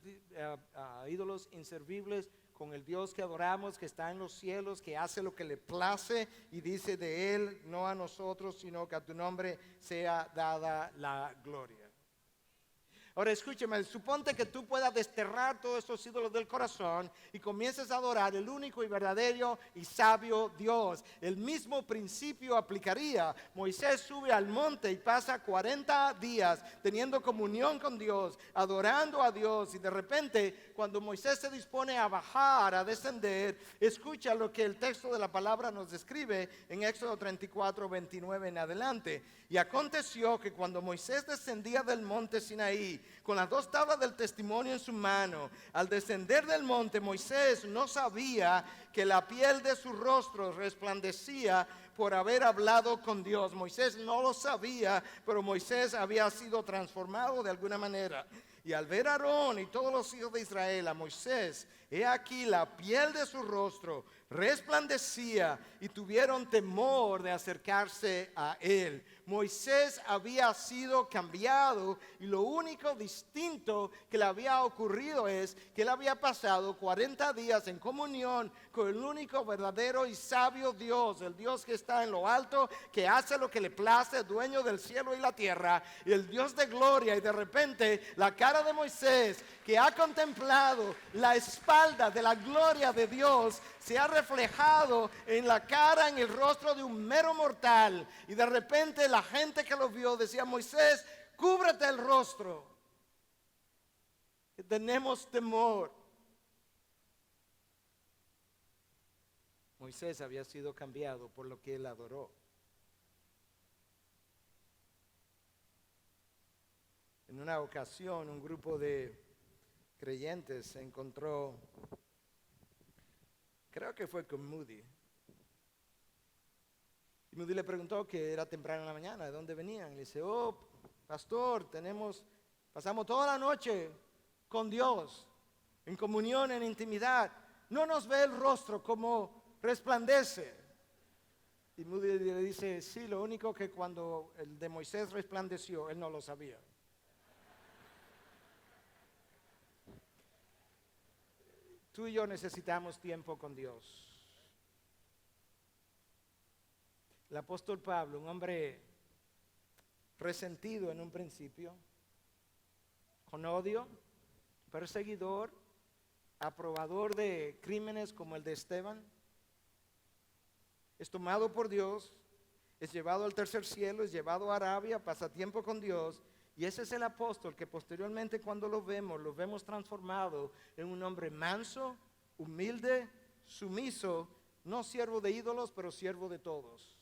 ídolos inservibles con el Dios que adoramos, que está en los cielos, que hace lo que le place y dice de Él, no a nosotros, sino que a tu nombre sea dada la gloria. Ahora escúcheme, suponte que tú puedas desterrar todos esos ídolos del corazón y comiences a adorar el único y verdadero y sabio Dios. El mismo principio aplicaría. Moisés sube al monte y pasa 40 días teniendo comunión con Dios, adorando a Dios, y de repente cuando Moisés se dispone a bajar, a descender, escucha lo que el texto de la palabra nos describe en Éxodo 34, 29 en adelante. Y aconteció que cuando Moisés descendía del monte Sinaí, con las 2 tablas del testimonio en su mano, al descender del monte, Moisés no sabía que la piel de su rostro resplandecía por haber hablado con Dios. Moisés no lo sabía, pero Moisés había sido transformado de alguna manera. Y al ver a Aarón y todos los hijos de Israel, a Moisés, he aquí la piel de su rostro resplandecía y tuvieron temor de acercarse a él. Moisés había sido cambiado y lo único distinto que le había ocurrido es que él había pasado 40 días en comunión con el único verdadero y sabio Dios, el Dios que está en lo alto, que hace lo que le place, dueño del cielo y la tierra, y el Dios de gloria. Y de repente la cara de Moisés, que ha contemplado la espalda de la gloria de Dios, se ha reflejado en la cara, en el rostro de un mero mortal. Y de repente la gente que lo vio decía: Moisés, cúbrete el rostro, que tenemos temor. Moisés había sido cambiado por lo que él adoró. En una ocasión, un grupo de creyentes se encontró, creo que fue con Moody. Y Moody le preguntó, que era temprano en la mañana, ¿de dónde venían? Le dice: oh, pastor, pasamos toda la noche con Dios, en comunión, en intimidad. No nos ve el rostro como resplandece. Y Moody le dice: sí, lo único que cuando el de Moisés resplandeció, él no lo sabía. Tú y yo necesitamos tiempo con Dios. El apóstol Pablo, un hombre resentido en un principio, con odio, perseguidor, aprobador de crímenes como el de Esteban, es tomado por Dios, es llevado al tercer cielo, es llevado a Arabia, pasa tiempo con Dios. Y ese es el apóstol que posteriormente, cuando lo vemos transformado en un hombre manso, humilde, sumiso, no siervo de ídolos, pero siervo de todos.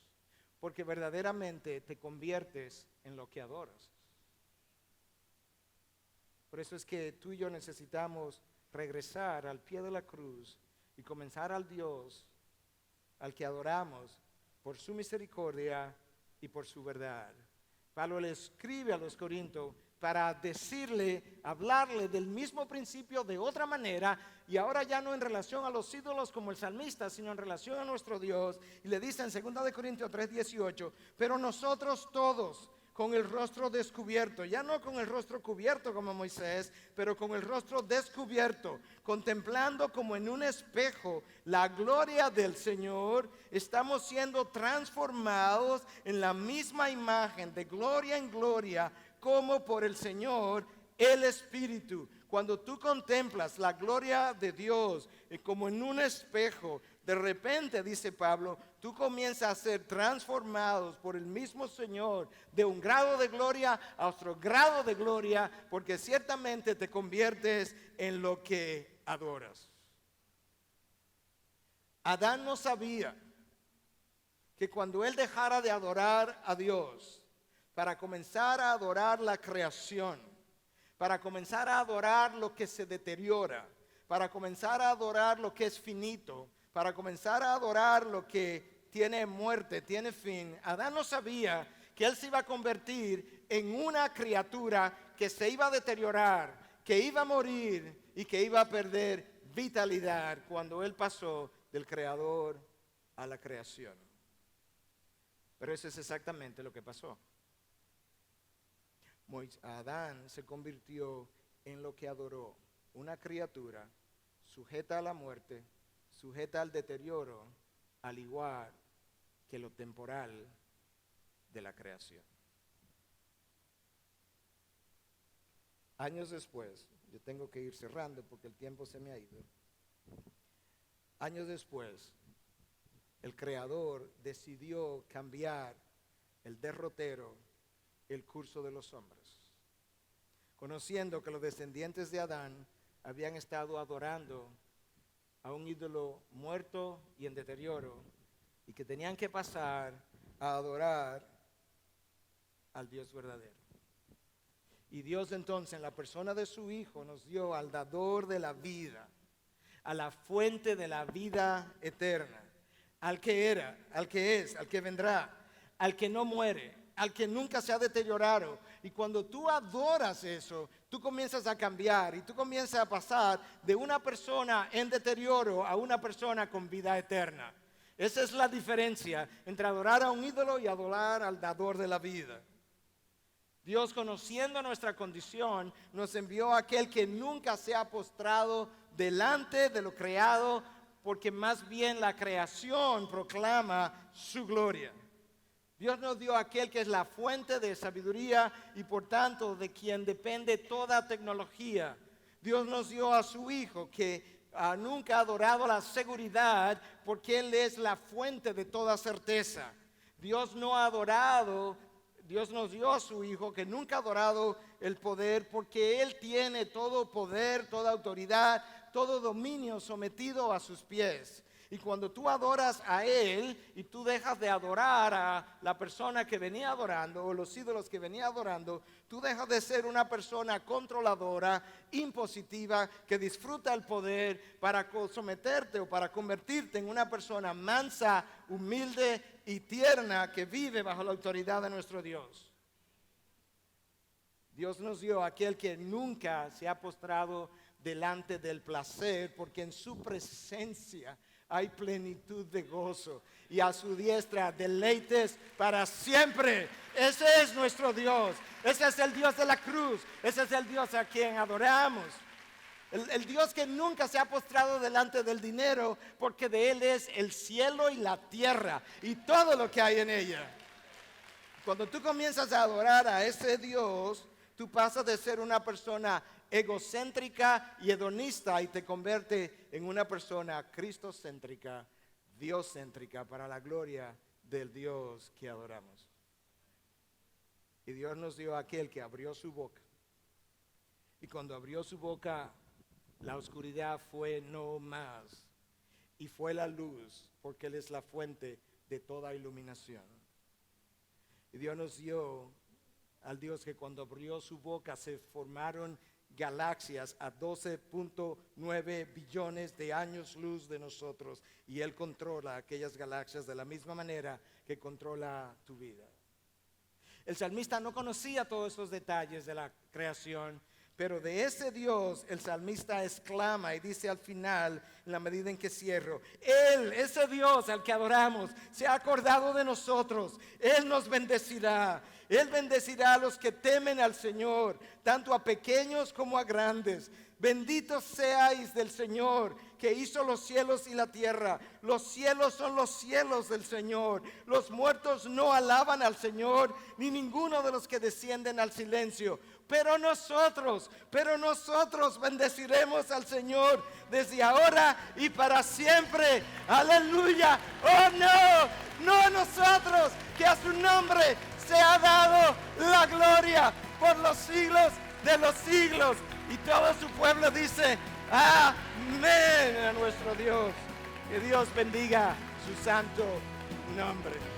Porque verdaderamente te conviertes en lo que adoras. Por eso es que tú y yo necesitamos regresar al pie de la cruz y comenzar al Dios al que adoramos por su misericordia y por su verdad. Pablo le escribe a los Corintios para decirle, hablarle del mismo principio de otra manera, y ahora ya no en relación a los ídolos como el salmista, sino en relación a nuestro Dios. Y le dice en 2 Corintios 3:18, pero nosotros todos, con el rostro descubierto, ya no con el rostro cubierto como Moisés, pero con el rostro descubierto, contemplando como en un espejo la gloria del Señor, estamos siendo transformados en la misma imagen, de gloria en gloria, como por el Señor el Espíritu. Cuando tú contemplas la gloria de Dios como en un espejo, de repente, dice Pablo, tú comienzas a ser transformados por el mismo Señor de un grado de gloria a otro grado de gloria, porque ciertamente te conviertes en lo que adoras. Adán no sabía que cuando él dejara de adorar a Dios para comenzar a adorar la creación, para comenzar a adorar lo que se deteriora, para comenzar a adorar lo que es finito, para comenzar a adorar lo que tiene muerte, tiene fin, Adán no sabía que él se iba a convertir en una criatura que se iba a deteriorar, que iba a morir y que iba a perder vitalidad cuando él pasó del creador a la creación. Pero eso es exactamente lo que pasó. Adán se convirtió en lo que adoró, una criatura sujeta a la muerte, sujeta al deterioro, al igual que lo temporal de la creación. Años después, yo tengo que ir cerrando porque el tiempo se me ha ido. Años después, el Creador decidió cambiar el derrotero, el curso de los hombres, conociendo que los descendientes de Adán habían estado adorando a un ídolo muerto y en deterioro y que tenían que pasar a adorar al Dios verdadero. Y Dios entonces, en la persona de su Hijo, nos dio al dador de la vida, a la fuente de la vida eterna, al que era, al que es, al que vendrá, al que no muere, al que nunca se ha deteriorado. Y cuando tú adoras eso, tú comienzas a cambiar y tú comienzas a pasar de una persona en deterioro a una persona con vida eterna. Esa es la diferencia entre adorar a un ídolo y adorar al dador de la vida. Dios, conociendo nuestra condición, nos envió a aquel que nunca se ha postrado delante de lo creado, porque más bien la creación proclama su gloria. Dios nos dio a aquel que es la fuente de sabiduría y por tanto de quien depende toda tecnología. Dios nos dio a su Hijo que nunca ha adorado la seguridad porque Él es la fuente de toda certeza. Dios nos dio a su Hijo que nunca ha adorado el poder porque Él tiene todo poder, toda autoridad, todo dominio sometido a sus pies. Y cuando tú adoras a Él y tú dejas de adorar a la persona que venía adorando o los ídolos que venía adorando, tú dejas de ser una persona controladora, impositiva, que disfruta el poder para someterte o para convertirte en una persona mansa, humilde y tierna que vive bajo la autoridad de nuestro Dios. Dios nos dio a aquel que nunca se ha postrado delante del placer, porque en su presencia hay plenitud de gozo y a su diestra deleites para siempre. Ese es nuestro Dios. Ese es el Dios de la cruz. Ese es el Dios a quien adoramos. El Dios que nunca se ha postrado delante del dinero, porque de Él es el cielo y la tierra y todo lo que hay en ella. Cuando tú comienzas a adorar a ese Dios, tú pasas de ser una persona egocéntrica y hedonista y te convierte en una persona cristocéntrica, dioscéntrica, para la gloria del Dios que adoramos. Y Dios nos dio a aquel que abrió su boca. Y cuando abrió su boca, la oscuridad fue no más. Y fue la luz, porque Él es la fuente de toda iluminación. Y Dios nos dio al Dios que cuando abrió su boca se formaron galaxias a 12.9 billones de años luz de nosotros, y Él controla aquellas galaxias de la misma manera que controla tu vida. El salmista no conocía todos esos detalles de la creación, pero de ese Dios el salmista exclama y dice al final, en la medida en que cierro: Él, ese Dios al que adoramos, se ha acordado de nosotros. Él nos bendecirá. Él bendecirá a los que temen al Señor, tanto a pequeños como a grandes. Benditos seáis del Señor, que hizo los cielos y la tierra. Los cielos son los cielos del Señor. Los muertos no alaban al Señor, ni ninguno de los que descienden al silencio. Pero nosotros bendeciremos al Señor desde ahora y para siempre. Aleluya. Oh no a nosotros, que a su nombre se ha dado la gloria por los siglos de los siglos. Y todo su pueblo dice: amén a nuestro Dios. Que Dios bendiga su santo nombre.